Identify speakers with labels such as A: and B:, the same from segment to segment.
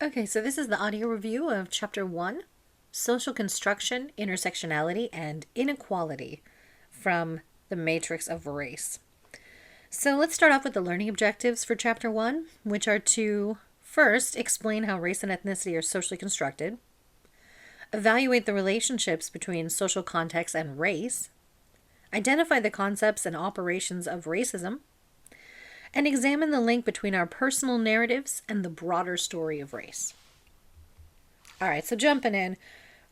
A: Okay, so this is the audio review of Chapter 1, Social Construction, Intersectionality, and Inequality from The Matrix of Race. So let's start off with the learning objectives for Chapter 1, which are to first explain how race and ethnicity are socially constructed, evaluate the relationships between social context and race, identify the concepts and operations of racism, and examine the link between our personal narratives and the broader story of race. All right, so jumping in,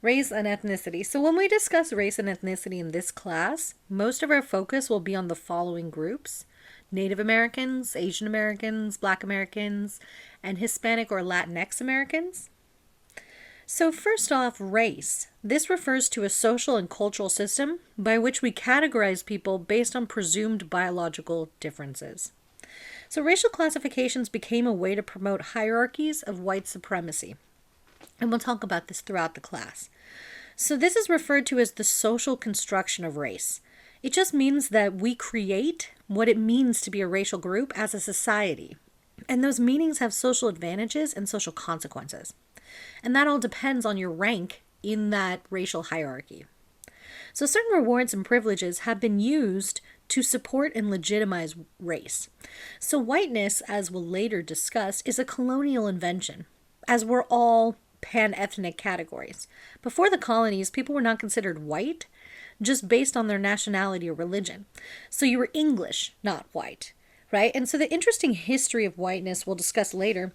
A: race and ethnicity. So when we discuss race and ethnicity in this class, most of our focus will be on the following groups: Native Americans, Asian Americans, Black Americans, and Hispanic or Latinx Americans. So first off, race. This refers to a social and cultural system by which we categorize people based on presumed biological differences. So racial classifications became a way to promote hierarchies of white supremacy. And we'll talk about this throughout the class. So this is referred to as the social construction of race. It just means that we create what it means to be a racial group as a society. And those meanings have social advantages and social consequences. And that all depends on your rank in that racial hierarchy. So certain rewards and privileges have been used to support and legitimize race. So whiteness, as we'll later discuss, is a colonial invention, as were all pan-ethnic categories. Before the colonies, people were not considered white just based on their nationality or religion. So you were English, not white, right? And so the interesting history of whiteness we'll discuss later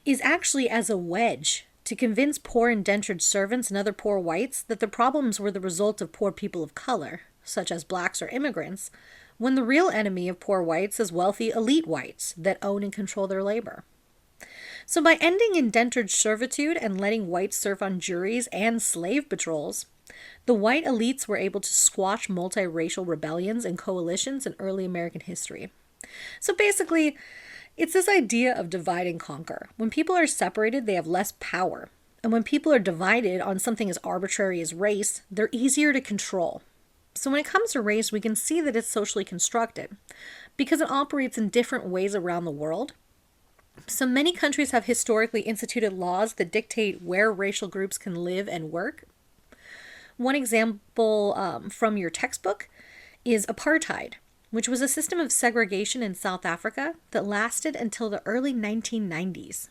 A: is actually as a wedge to convince poor indentured servants and other poor whites that the problems were the result of poor people of color, such as blacks or immigrants, when the real enemy of poor whites is wealthy elite whites that own and control their labor. So by ending indentured servitude and letting whites serve on juries and slave patrols, the white elites were able to squash multiracial rebellions and coalitions in early American history. So basically, it's this idea of divide and conquer. When people are separated, they have less power. And when people are divided on something as arbitrary as race, they're easier to control. So when it comes to race, we can see that it's socially constructed because it operates in different ways around the world. So many countries have historically instituted laws that dictate where racial groups can live and work. One example from your textbook is apartheid, which was a system of segregation in South Africa that lasted until the early 1990s.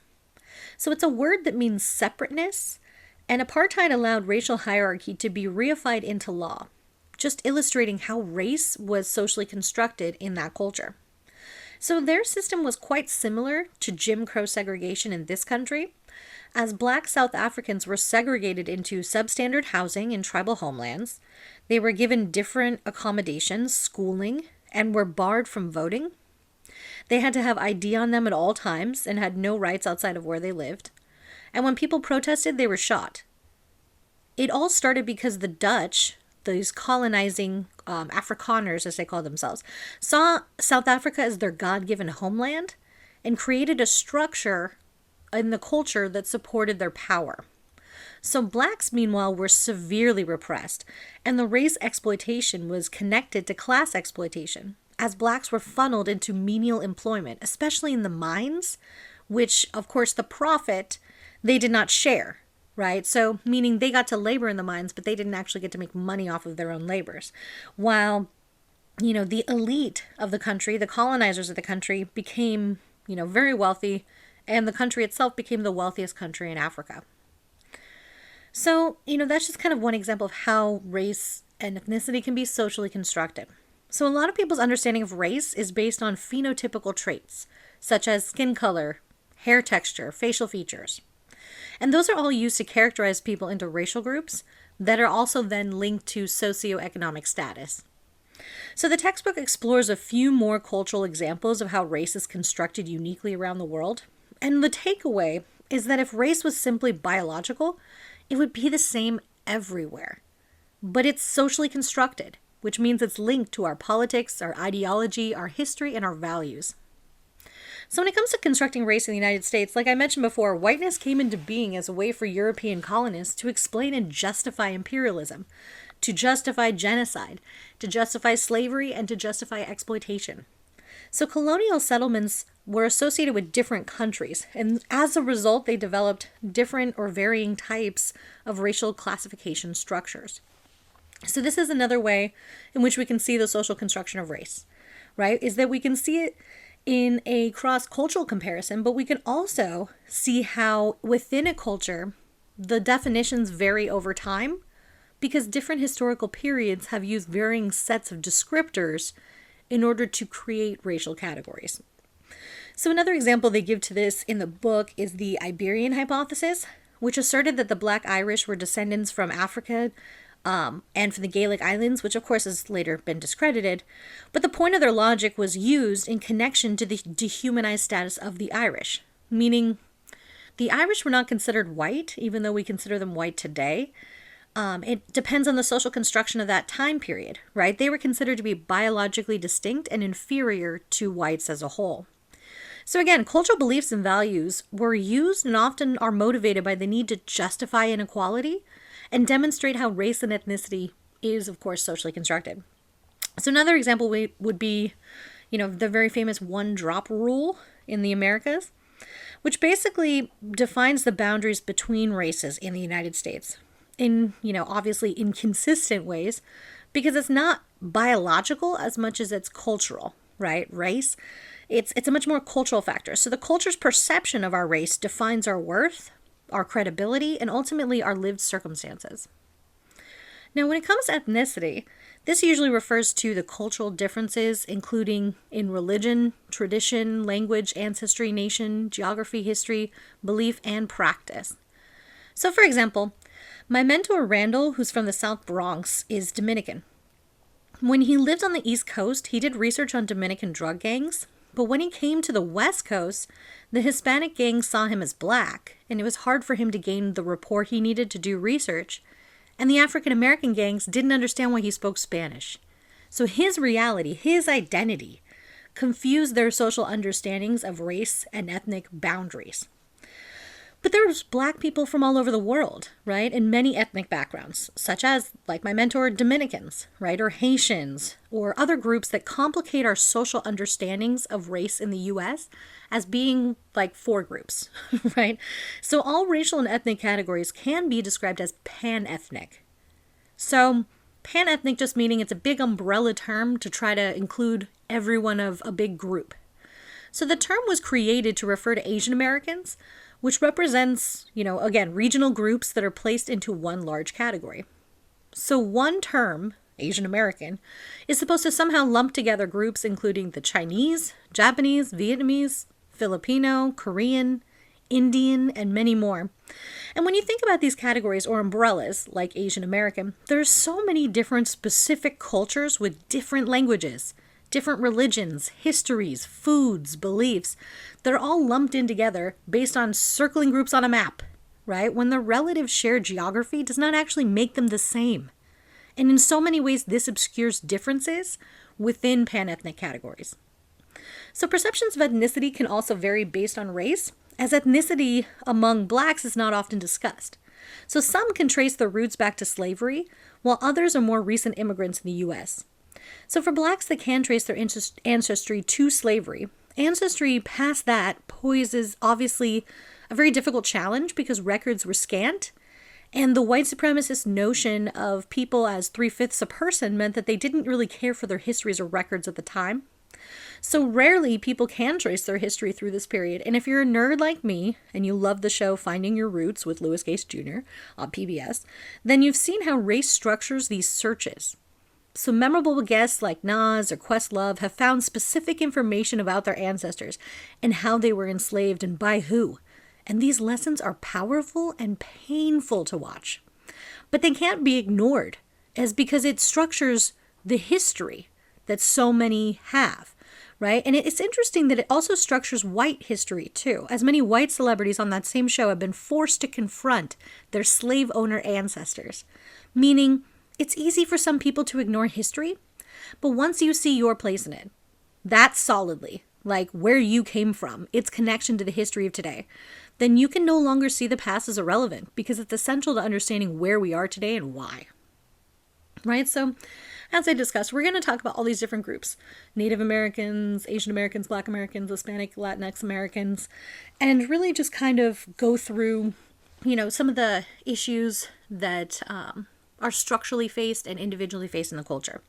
A: So it's a word that means separateness, and apartheid allowed racial hierarchy to be reified into law, just illustrating how race was socially constructed in that culture. So their system was quite similar to Jim Crow segregation in this country, as Black South Africans were segregated into substandard housing in tribal homelands. They were given different accommodations, schooling, and were barred from voting. They had to have ID on them at all times and had no rights outside of where they lived. And when people protested, they were shot. It all started because the Dutch, these colonizing Afrikaners, as they call themselves, saw South Africa as their God-given homeland and created a structure in the culture that supported their power. So blacks, meanwhile, were severely repressed, and the race exploitation was connected to class exploitation, as blacks were funneled into menial employment, especially in the mines, which, of course, the profit they did not share, right? So meaning they got to labor in the mines, but they didn't actually get to make money off of their own labors. While, the elite of the country, the colonizers of the country, became, very wealthy, and the country itself became the wealthiest country in Africa. So, that's just kind of one example of how race and ethnicity can be socially constructed. So a lot of people's understanding of race is based on phenotypical traits, such as skin color, hair texture, facial features. And those are all used to characterize people into racial groups that are also then linked to socioeconomic status. So the textbook explores a few more cultural examples of how race is constructed uniquely around the world. And the takeaway is that if race was simply biological, it would be the same everywhere. But it's socially constructed, which means it's linked to our politics, our ideology, our history, and our values. So when it comes to constructing race in the United States, like I mentioned before, whiteness came into being as a way for European colonists to explain and justify imperialism, to justify genocide, to justify slavery, and to justify exploitation. So colonial settlements were associated with different countries, and as a result, they developed different or varying types of racial classification structures. So this is another way in which we can see the social construction of race, right? Is that we can see it in a cross-cultural comparison, but we can also see how within a culture, the definitions vary over time because different historical periods have used varying sets of descriptors in order to create racial categories. So another example they give to this in the book is the Iberian hypothesis, which asserted that the Black Irish were descendants from Africa and from the Gaelic Islands, which of course has later been discredited. But the point of their logic was used in connection to the dehumanized status of the Irish, meaning the Irish were not considered white, even though we consider them white today. It depends on the social construction of that time period, right? They were considered to be biologically distinct and inferior to whites as a whole. So again, cultural beliefs and values were used and often are motivated by the need to justify inequality and demonstrate how race and ethnicity is, of course, socially constructed. So another example would be, the very famous one-drop rule in the Americas, which basically defines the boundaries between races in the United States in, obviously inconsistent ways, because it's not biological as much as it's cultural, right? Race, it's a much more cultural factor. So the culture's perception of our race defines our worth, our credibility, and ultimately our lived circumstances. Now, when it comes to ethnicity, this usually refers to the cultural differences, including in religion, tradition, language, ancestry, nation, geography, history, belief, and practice. So, for example, my mentor Randall, who's from the South Bronx, is Dominican. When he lived on the East Coast, he did research on Dominican drug gangs, but when he came to the West Coast, the Hispanic gangs saw him as black, and it was hard for him to gain the rapport he needed to do research, and the African American gangs didn't understand why he spoke Spanish. So his reality, his identity, confused their social understandings of race and ethnic boundaries. But there's black people from all over the world, right? In many ethnic backgrounds, such as, like my mentor, Dominicans, right? Or Haitians, or other groups that complicate our social understandings of race in the U.S. as being like 4 groups, right? So all racial and ethnic categories can be described as pan-ethnic. So pan-ethnic just meaning it's a big umbrella term to try to include everyone of a big group. So the term was created to refer to Asian Americans, which represents, again, regional groups that are placed into one large category. So one term, Asian American, is supposed to somehow lump together groups including the Chinese, Japanese, Vietnamese, Filipino, Korean, Indian, and many more. And when you think about these categories or umbrellas, like Asian American, there's so many different specific cultures with different languages, different religions, histories, foods, beliefs. They're all lumped in together based on circling groups on a map, right? When the relative shared geography does not actually make them the same. And in so many ways, this obscures differences within pan-ethnic categories. So perceptions of ethnicity can also vary based on race, as ethnicity among blacks is not often discussed. So some can trace their roots back to slavery, while others are more recent immigrants in the U.S. So for blacks that can trace their ancestry to slavery, ancestry past that poses obviously a very difficult challenge because records were scant, and the white supremacist notion of people as 3/5 a person meant that they didn't really care for their histories or records at the time. So rarely people can trace their history through this period, and if you're a nerd like me and you love the show Finding Your Roots with Louis Gates Jr. on PBS, then you've seen how race structures these searches. So memorable guests like Nas or Questlove have found specific information about their ancestors and how they were enslaved and by who. And these lessons are powerful and painful to watch. But they can't be ignored because it structures the history that so many have, right? And it's interesting that it also structures white history too, as many white celebrities on that same show have been forced to confront their slave owner ancestors, meaning it's easy for some people to ignore history, but once you see your place in it, that solidly, like where you came from, its connection to the history of today, then you can no longer see the past as irrelevant because it's essential to understanding where we are today and why. Right? So as I discussed, we're going to talk about all these different groups: Native Americans, Asian Americans, Black Americans, Hispanic, Latinx Americans, and really just kind of go through, some of the issues that are structurally faced and individually faced in the culture.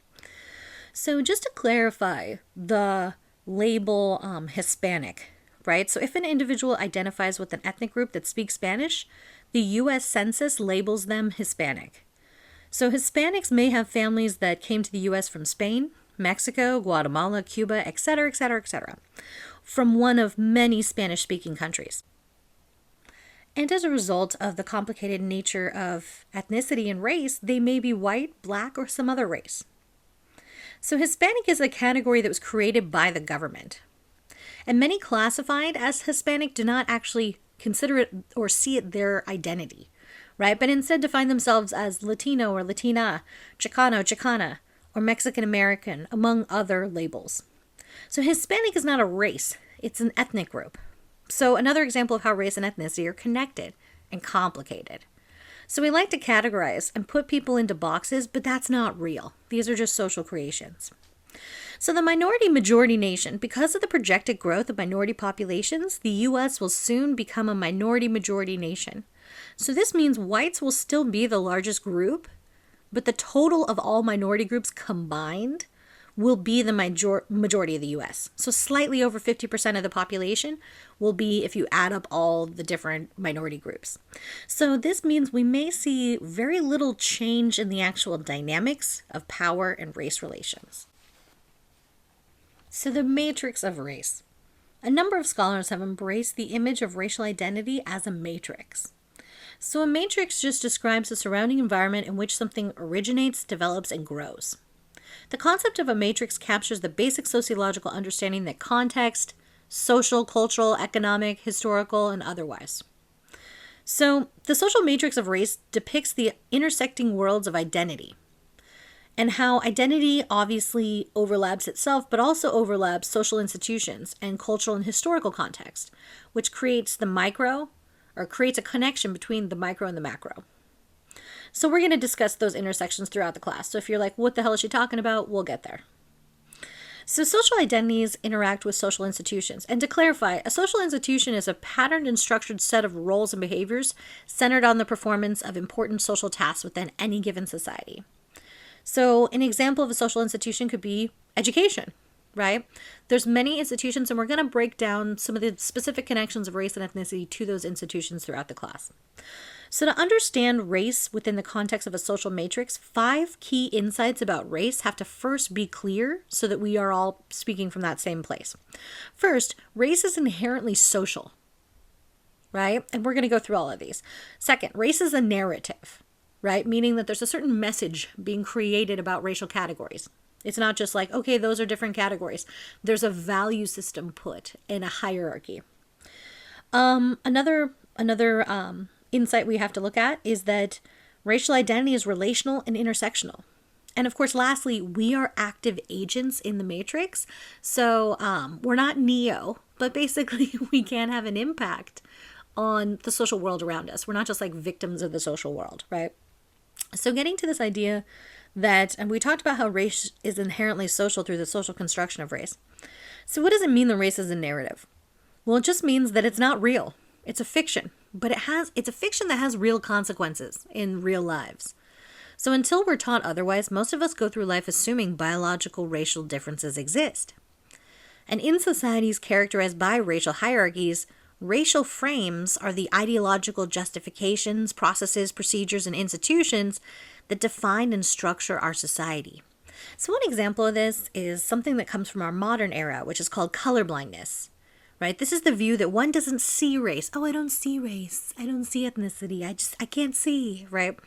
A: So just to clarify the label Hispanic, right? So if an individual identifies with an ethnic group that speaks Spanish, the U.S. Census labels them Hispanic. So Hispanics may have families that came to the U.S. from Spain, Mexico, Guatemala, Cuba, etc., etc., etc., from one of many Spanish-speaking countries. And as a result of the complicated nature of ethnicity and race, they may be white, black, or some other race. So Hispanic is a category that was created by the government. And many classified as Hispanic do not actually consider it or see it their identity, right? But instead define themselves as Latino or Latina, Chicano, Chicana, or Mexican American, among other labels. So Hispanic is not a race, it's an ethnic group. So another example of how race and ethnicity are connected and complicated. So we like to categorize and put people into boxes, but that's not real. These are just social creations. So the minority-majority nation, because of the projected growth of minority populations, the U.S. will soon become a minority-majority nation. So this means whites will still be the largest group, but the total of all minority groups combined will be the majority of the U.S. So slightly over 50% of the population will be if you add up all the different minority groups. So this means we may see very little change in the actual dynamics of power and race relations. So the matrix of race. A number of scholars have embraced the image of racial identity as a matrix. So a matrix just describes the surrounding environment in which something originates, develops, and grows. The concept of a matrix captures the basic sociological understanding that context, social, cultural, economic, historical, and otherwise. So the social matrix of race depicts the intersecting worlds of identity and how identity obviously overlaps itself, but also overlaps social institutions and cultural and historical context, which creates the micro, or creates a connection between the micro and the macro. So we're going to discuss those intersections throughout the class. So if you're like, what the hell is she talking about? We'll get there. So social identities interact with social institutions. And to clarify, a social institution is a patterned and structured set of roles and behaviors centered on the performance of important social tasks within any given society. So an example of a social institution could be education, right? There's many institutions, and we're going to break down some of the specific connections of race and ethnicity to those institutions throughout the class. So to understand race within the context of a social matrix, 5 key insights about race have to first be clear so that we are all speaking from that same place. First, race is inherently social, right? And we're going to go through all of these. Second, race is a narrative, right? Meaning that there's a certain message being created about racial categories. It's not just like, okay, those are different categories. There's a value system put in a hierarchy. Another insight we have to look at is that racial identity is relational and intersectional. And of course, lastly, we are active agents in the matrix. So we're not Neo, but basically we can have an impact on the social world around us. We're not just like victims of the social world, right? So getting to this idea that, and we talked about how race is inherently social through the social construction of race. So what does it mean that race is a narrative? Well, it just means that it's not real. It's a fiction, but it's a fiction that has real consequences in real lives. So until we're taught otherwise, most of us go through life assuming biological racial differences exist. And in societies characterized by racial hierarchies, racial frames are the ideological justifications, processes, procedures, and institutions that define and structure our society. So one example of this is something that comes from our modern era, which is called colorblindness. Right? This is the view that one doesn't see race. Oh, I don't see race. I don't see ethnicity. I can't see, right?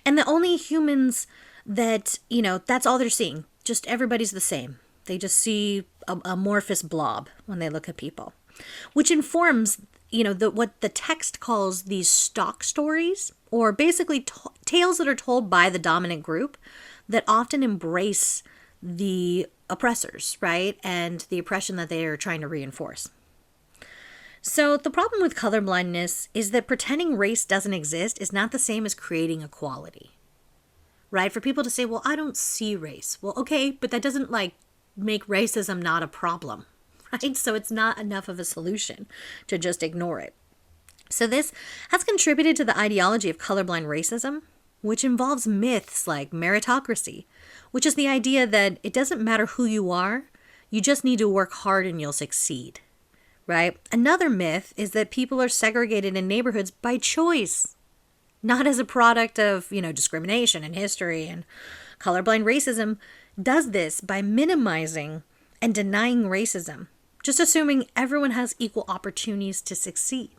A: And the only humans that, that's all they're seeing. Just everybody's the same. They just see a amorphous blob when they look at people, which informs, what the text calls these stock stories, or basically tales that are told by the dominant group that often embrace the oppressors, right? And the oppression that they are trying to reinforce. So the problem with colorblindness is that pretending race doesn't exist is not the same as creating equality, right? For people to say, well, I don't see race. Well, okay, but that doesn't make racism not a problem, right? So it's not enough of a solution to just ignore it. So this has contributed to the ideology of colorblind racism, which involves myths like meritocracy, which is the idea that it doesn't matter who you are, you just need to work hard and you'll succeed, right? Another myth is that people are segregated in neighborhoods by choice, not as a product of, discrimination in history. And colorblind racism does this by minimizing and denying racism, just assuming everyone has equal opportunities to succeed,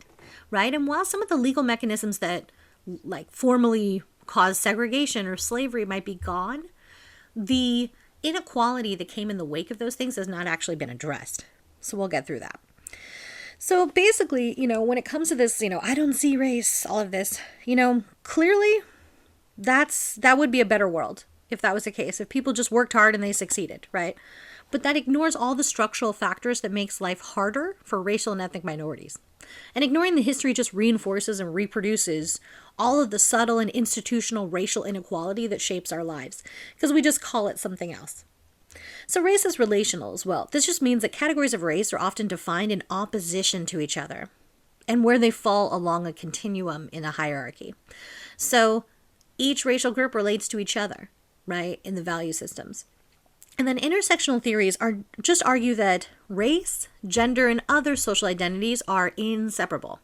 A: right? And while some of the legal mechanisms that formally cause segregation or slavery might be gone, the inequality that came in the wake of those things has not actually been addressed. So we'll get through that. So basically, when it comes to this, I don't see race, all of this, clearly that would be a better world if that was the case, if people just worked hard and they succeeded, right? But that ignores all the structural factors that makes life harder for racial and ethnic minorities. And ignoring the history just reinforces and reproduces all of the subtle and institutional racial inequality that shapes our lives, because we just call it something else. So race is relational as well. This just means that categories of race are often defined in opposition to each other and where they fall along a continuum in a hierarchy. So each racial group relates to each other, right, in the value systems. And then intersectional theories just argue that race, gender, and other social identities are inseparable.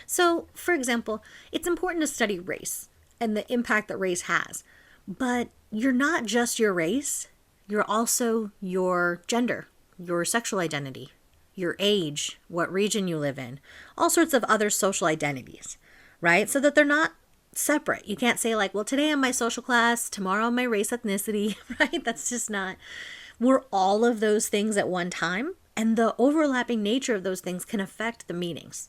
A: So, for example, it's important to study race and the impact that race has. But you're not just your race, you're also your gender, your sexual identity, your age, what region you live in, all sorts of other social identities, right? So that they're not separate. You can't say well, today I'm my social class, tomorrow I'm my race, ethnicity, right? That's just not. We're all of those things at one time, and the overlapping nature of those things can affect the meanings,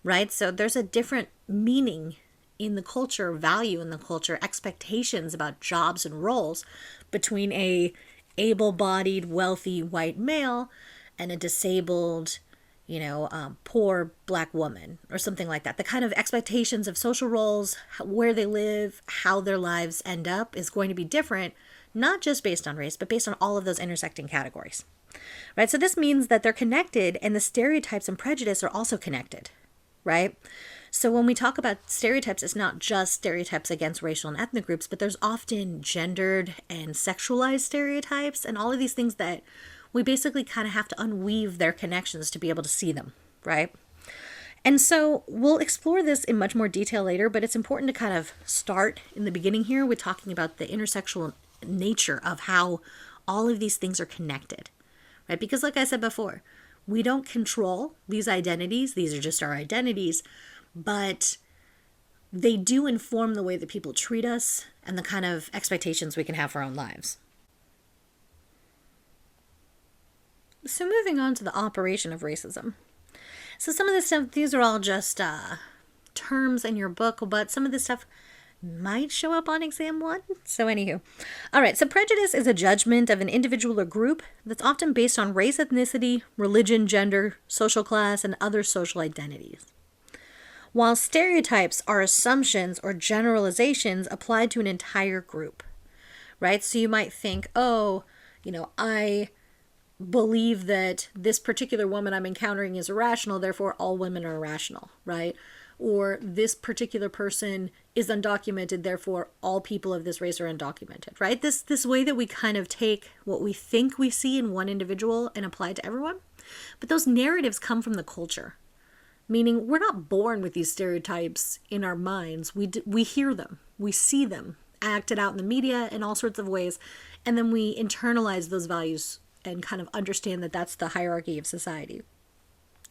A: right? So there's a different meaning in the culture, value in the culture, expectations about jobs and roles between a able-bodied, wealthy white male and a disabled, poor black woman or something like that. The kind of expectations of social roles, where they live, how their lives end up is going to be different, not just based on race, but based on all of those intersecting categories, right? So this means that they're connected, and the stereotypes and prejudice are also connected, right? So when we talk about stereotypes, it's not just stereotypes against racial and ethnic groups, but there's often gendered and sexualized stereotypes and all of these things that we basically kind of have to unweave their connections to be able to see them, right? And so we'll explore this in much more detail later, but it's important to kind of start in the beginning here with talking about the intersectional nature of how all of these things are connected, right? Because like I said before, we don't control these identities. These are just our identities, but they do inform the way that people treat us and the kind of expectations we can have for our own lives. So moving on to the operation of racism. So some of this stuff, these are all just terms in your book, but some of this stuff might show up on exam 1. So anywho. All right, so prejudice is a judgment of an individual or group that's often based on race, ethnicity, religion, gender, social class, and other social identities. While stereotypes are assumptions or generalizations applied to an entire group, right? So you might think, I believe that this particular woman I'm encountering is irrational, therefore all women are irrational, right? Or this particular person is undocumented, therefore all people of this race are undocumented, right? This way that we kind of take what we think we see in one individual and apply it to everyone. But those narratives come from the culture, meaning we're not born with these stereotypes in our minds. We hear them, we see them acted out in the media in all sorts of ways, and then we internalize those values and kind of understand that that's the hierarchy of society.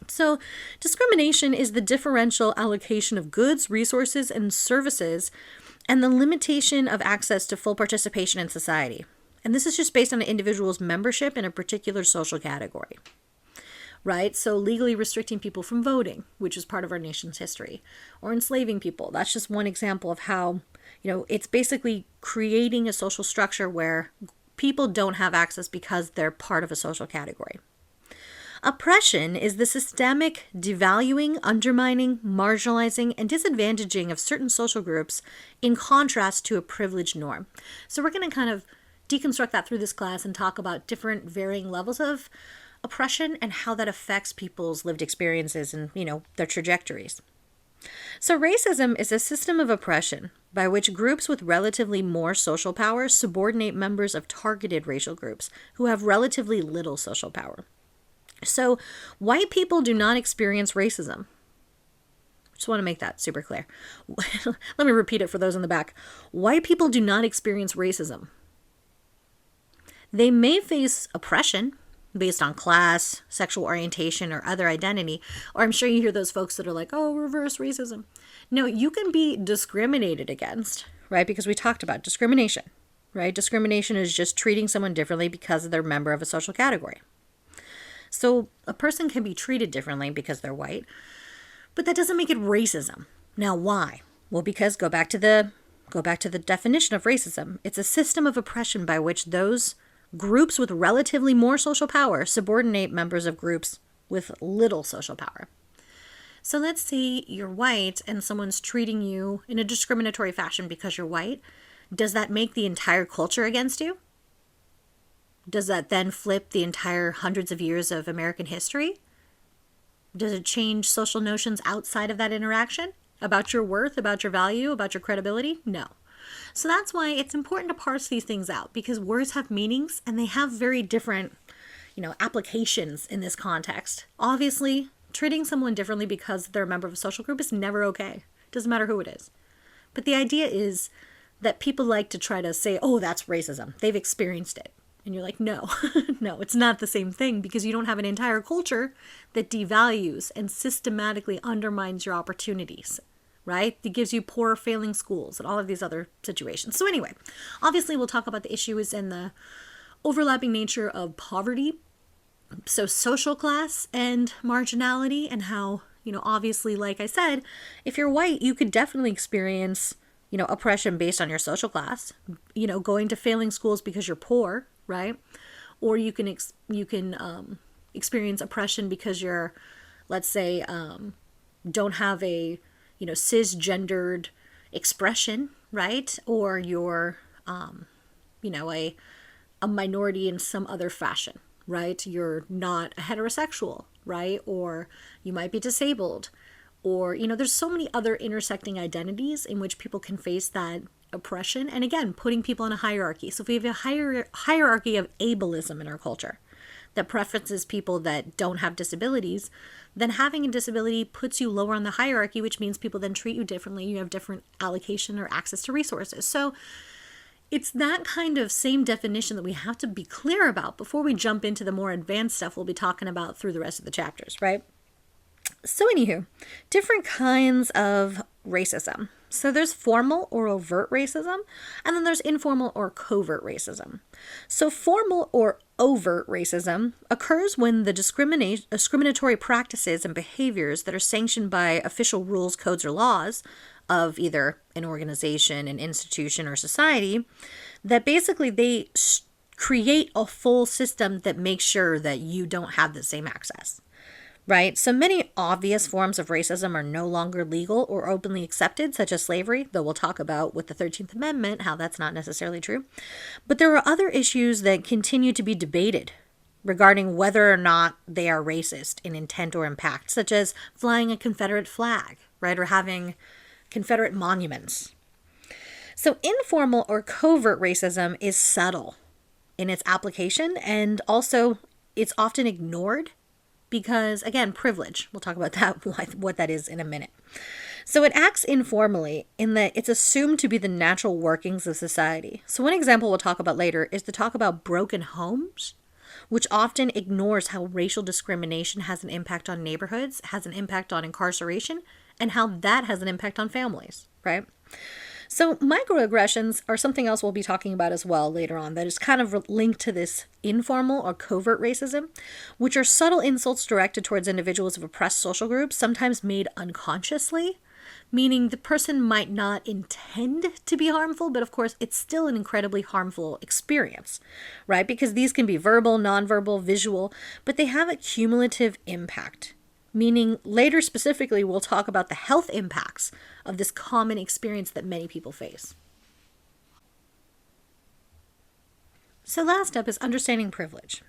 A: So discrimination is the differential allocation of goods, resources, and services, and the limitation of access to full participation in society. And this is just based on an individual's membership in a particular social category, right? So legally restricting people from voting, which is part of our nation's history, or enslaving people. That's just one example of how, it's basically creating a social structure where people don't have access because they're part of a social category. Oppression is the systemic devaluing, undermining, marginalizing, and disadvantaging of certain social groups in contrast to a privileged norm. So we're going to kind of deconstruct that through this class and talk about different varying levels of oppression and how that affects people's lived experiences and, their trajectories. So racism is a system of oppression by which groups with relatively more social power subordinate members of targeted racial groups who have relatively little social power. So white people do not experience racism. Just want to make that super clear. Let me repeat it for those in the back. White people do not experience racism. They may face oppression based on class, sexual orientation, or other identity. Or I'm sure you hear those folks that are like, oh, reverse racism. No, you can be discriminated against, right? Because we talked about discrimination, right? Discrimination is just treating someone differently because they're a member of a social category. So a person can be treated differently because they're white, but that doesn't make it racism. Now, why? Well, because go back to the definition of racism. It's a system of oppression by which those groups with relatively more social power subordinate members of groups with little social power. So let's say you're white and someone's treating you in a discriminatory fashion because you're white. Does that make the entire culture against you? Does that then flip the entire hundreds of years of American history? Does it change social notions outside of that interaction about your worth, about your value, about your credibility? No. So that's why it's important to parse these things out, because words have meanings and they have very different, applications in this context. Obviously, treating someone differently because they're a member of a social group is never okay. Doesn't matter who it is. But the idea is that people like to try to say, oh, that's racism. They've experienced it. And you're like, no, no, it's not the same thing, because you don't have an entire culture that devalues and systematically undermines your opportunities, right? That gives you poor failing schools and all of these other situations. So anyway, obviously we'll talk about the issues and the overlapping nature of poverty. So social class and marginality, and how, obviously, like I said, if you're white, you could definitely experience, oppression based on your social class, going to failing schools because you're poor, right? Or you can experience oppression because you're, let's say, don't have a, cisgendered expression, right? Or you're, a minority in some other fashion, right? You're not a heterosexual, right? Or you might be disabled, or, there's so many other intersecting identities in which people can face that oppression. And again, putting people in a hierarchy. So if we have a hierarchy of ableism in our culture that preferences people that don't have disabilities, then having a disability puts you lower on the hierarchy, which means people then treat you differently. You have different allocation or access to resources. So it's that kind of same definition that we have to be clear about before we jump into the more advanced stuff we'll be talking about through the rest of the chapters, right? So anywho, different kinds of racism. So there's formal or overt racism, and then there's informal or covert racism. So formal or overt racism occurs when the discriminatory practices and behaviors that are sanctioned by official rules, codes, or laws of either an organization, an institution, or society, that basically they create a full system that makes sure that you don't have the same access. Right? So many obvious forms of racism are no longer legal or openly accepted, such as slavery, though we'll talk about with the 13th Amendment how that's not necessarily true. But there are other issues that continue to be debated regarding whether or not they are racist in intent or impact, such as flying a Confederate flag, right? Or having Confederate monuments. So informal or covert racism is subtle in its application, and also it's often ignored because, again, privilege. We'll talk about that, what that is in a minute. So it acts informally in that it's assumed to be the natural workings of society. So one example we'll talk about later is to talk about broken homes, which often ignores how racial discrimination has an impact on neighborhoods, has an impact on incarceration, and how that has an impact on families, right? So microaggressions are something else we'll be talking about as well later on that is kind of linked to this informal or covert racism, which are subtle insults directed towards individuals of oppressed social groups, sometimes made unconsciously, meaning the person might not intend to be harmful, but of course it's still an incredibly harmful experience, right? Because these can be verbal, nonverbal, visual, but they have a cumulative impact, meaning later specifically we'll talk about the health impacts of this common experience that many people face. So last up is understanding privilege.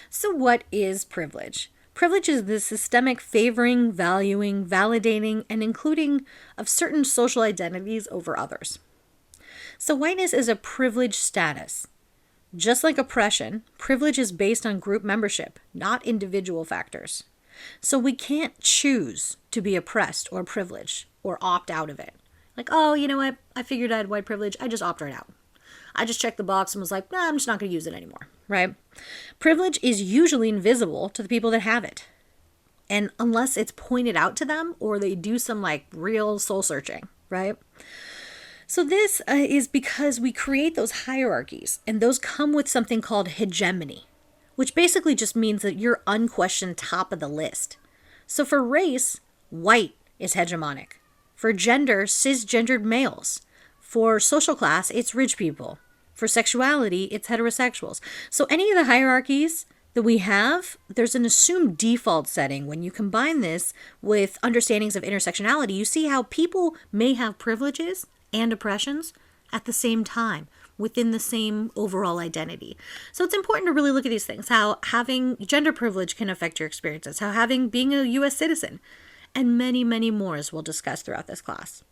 A: So what is privilege? Privilege is the systemic favoring, valuing, validating, and including of certain social identities over others. So whiteness is a privileged status. Just like oppression, privilege is based on group membership, not individual factors. So we can't choose to be oppressed or privileged or opt out of it. Like, oh, you know what? I figured I had white privilege. I just opted out. I just checked the box and was like, nah, I'm just not going to use it anymore, right? Privilege is usually invisible to the people that have it. And unless it's pointed out to them or they do some like real soul searching, right? So this is because we create those hierarchies, and those come with something called hegemony, which basically just means that you're unquestioned top of the list. So for race, white is hegemonic. For gender, cisgendered males. For social class, it's rich people. For sexuality, it's heterosexuals. So any of the hierarchies that we have, there's an assumed default setting. When you combine this with understandings of intersectionality, you see how people may have privileges and oppressions at the same time within the same overall identity. So it's important to really look at these things, how having gender privilege can affect your experiences, how being a U.S. citizen, and many, many more as we'll discuss throughout this class.